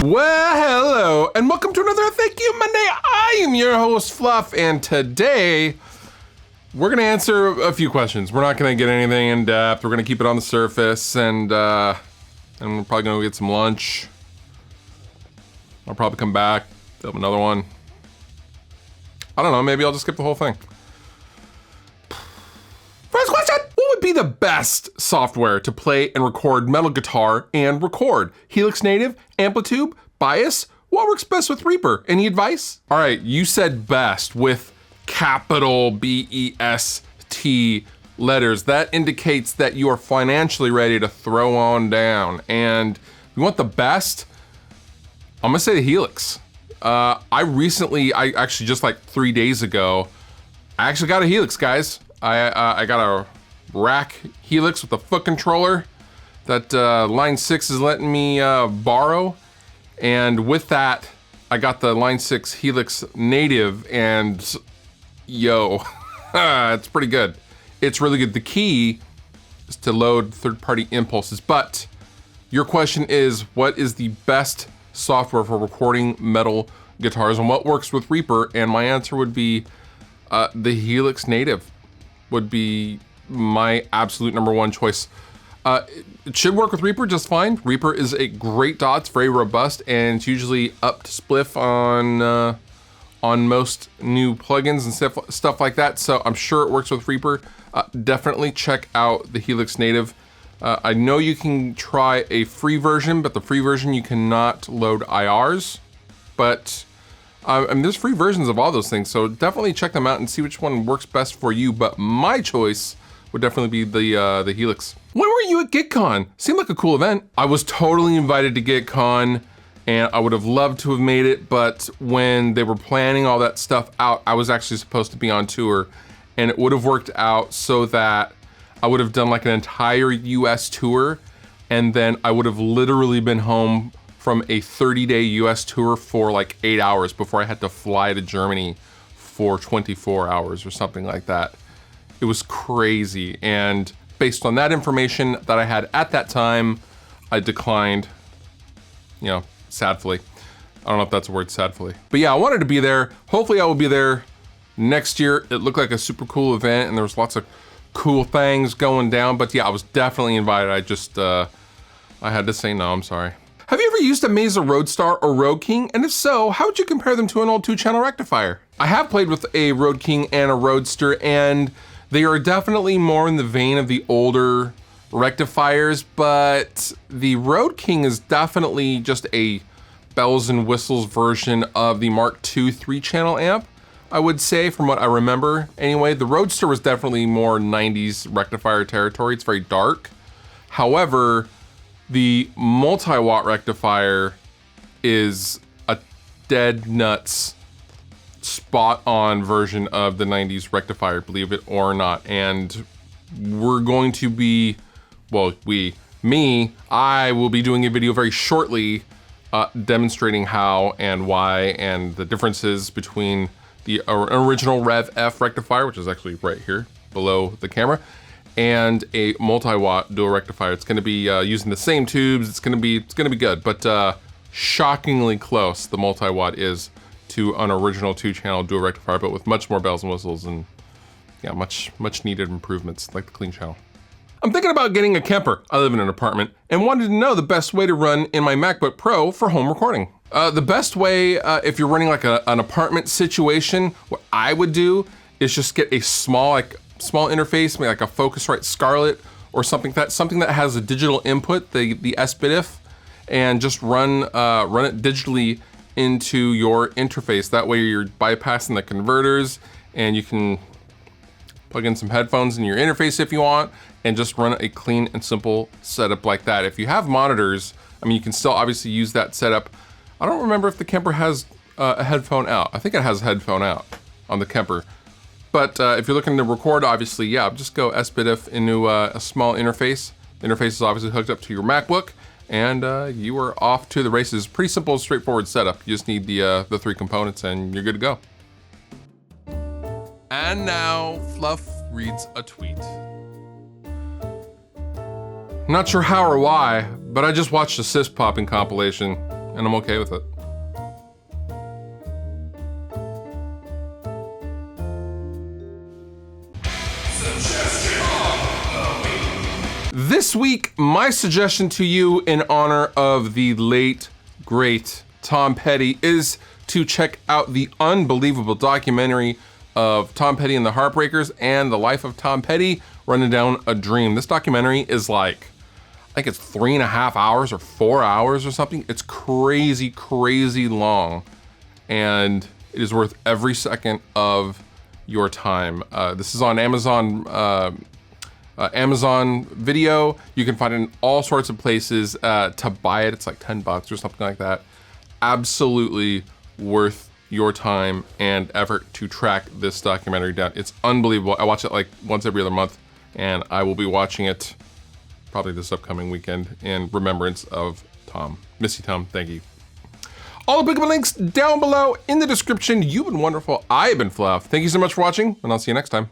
Well, hello, and welcome to another Thank You Monday. I am your host, Fluff, and today we're gonna answer a few questions. We're not gonna get anything in depth. We're gonna keep it on the surface, and we're probably gonna get some lunch. I'll probably come back, film another one. I don't know, maybe I'll just skip the whole thing. First question, what would be the best software to play and record metal guitar and record? Helix Native, Amplitude, Bias? What works best with Reaper? Any advice? All right, you said best with capital B-E-S-T letters. That indicates that you are financially ready to throw on down. And you want the best? I'm gonna say the Helix. I actually just like 3 days ago, I actually got a Helix, guys. I got a rack Helix with a foot controller that Line 6 is letting me borrow. And with that, I got the Line 6 Helix Native, and yo, it's pretty good. It's really good. The key is to load third-party impulses, but your question is, what is the best software for recording metal guitars and what works with Reaper? And my answer would be the Helix Native would be my absolute number one choice. It should work with Reaper just fine. Reaper is a great DAW, it's very robust, and it's usually up to spliff on most new plugins and stuff like that, so I'm sure it works with Reaper. Definitely check out the Helix Native. I know you can try a free version, but the free version you cannot load IRs, but I mean, there's free versions of all those things, so definitely check them out and see which one works best for you. But my choice would definitely be the Helix. When were you at GitCon? Seemed like a cool event. I was totally invited to GitCon, and I would have loved to have made it, but when they were planning all that stuff out, I was actually supposed to be on tour, and it would have worked out so that I would have done like an entire US tour, and then I would have literally been home from a 30-day US tour for like 8 hours before I had to fly to Germany for 24 hours or something like that. It was crazy, and based on that information that I had at that time, I declined, sadly. I don't know if that's a word, sadly. But yeah, I wanted to be there. Hopefully I will be there next year. It looked like a super cool event, and there was lots of cool things going down, but yeah, I was definitely invited. I just, I had to say no, I'm sorry. Have you ever used a Mesa Roadstar or Road King? And if so, how would you compare them to an old 2-channel rectifier? I have played with a Road King and a Roadster, and they are definitely more in the vein of the older rectifiers, but the Road King is definitely just a bells and whistles version of the Mark II 3-channel amp, I would say, from what I remember. Anyway, the Roadster was definitely more 90s rectifier territory. It's very dark. However, the multi-watt rectifier is a dead nuts, spot on version of the 90s rectifier, believe it or not. And we're going to be, I will be doing a video very shortly demonstrating how and why and the differences between the original Rev F rectifier, which is actually right here below the camera, and a multi-watt dual rectifier. It's gonna be using the same tubes. It's gonna be good, but shockingly close the multi-watt is to an original 2-channel dual rectifier, but with much more bells and whistles and yeah, much needed improvements like the clean channel. I'm thinking about getting a Kemper. I live in an apartment and wanted to know the best way to run in my MacBook Pro for home recording. The best way, if you're running like an apartment situation, what I would do is just get a small interface, maybe like a Focusrite Scarlett or something that has a digital input, the SBIF, and just run it digitally into your interface. That way you're bypassing the converters, and you can plug in some headphones in your interface if you want, and just run a clean and simple setup like that. If you have monitors, I mean, you can still obviously use that setup. I don't remember if the Kemper has a headphone out. I think it has a headphone out on the Kemper. But if you're looking to record, obviously, yeah, just go SBIF into a small interface. The interface is obviously hooked up to your MacBook, and you are off to the races. Pretty simple, straightforward setup. You just need the 3 components, and you're good to go. And now, Fluff reads a tweet. Not sure how or why, but I just watched a cyst popping compilation. and I'm okay with it. This week, my suggestion to you in honor of the late, great Tom Petty is to check out the unbelievable documentary of Tom Petty and the Heartbreakers and the life of Tom Petty, Running Down a Dream. This documentary is like, I think it's 3.5 hours or 4 hours or something. It's crazy, crazy long, and it is worth every second of your time. This is on Amazon Video. You can find it in all sorts of places. To buy it, it's like $10 or something like that. Absolutely worth your time and effort to track this documentary down. It's unbelievable. I watch it like once every other month, and I will be watching it probably this upcoming weekend in remembrance of Tom. Miss you, Tom. Thank you. All applicable links down below in the description. You've been wonderful. I've been Fluff. Thank you so much for watching, and I'll see you next time.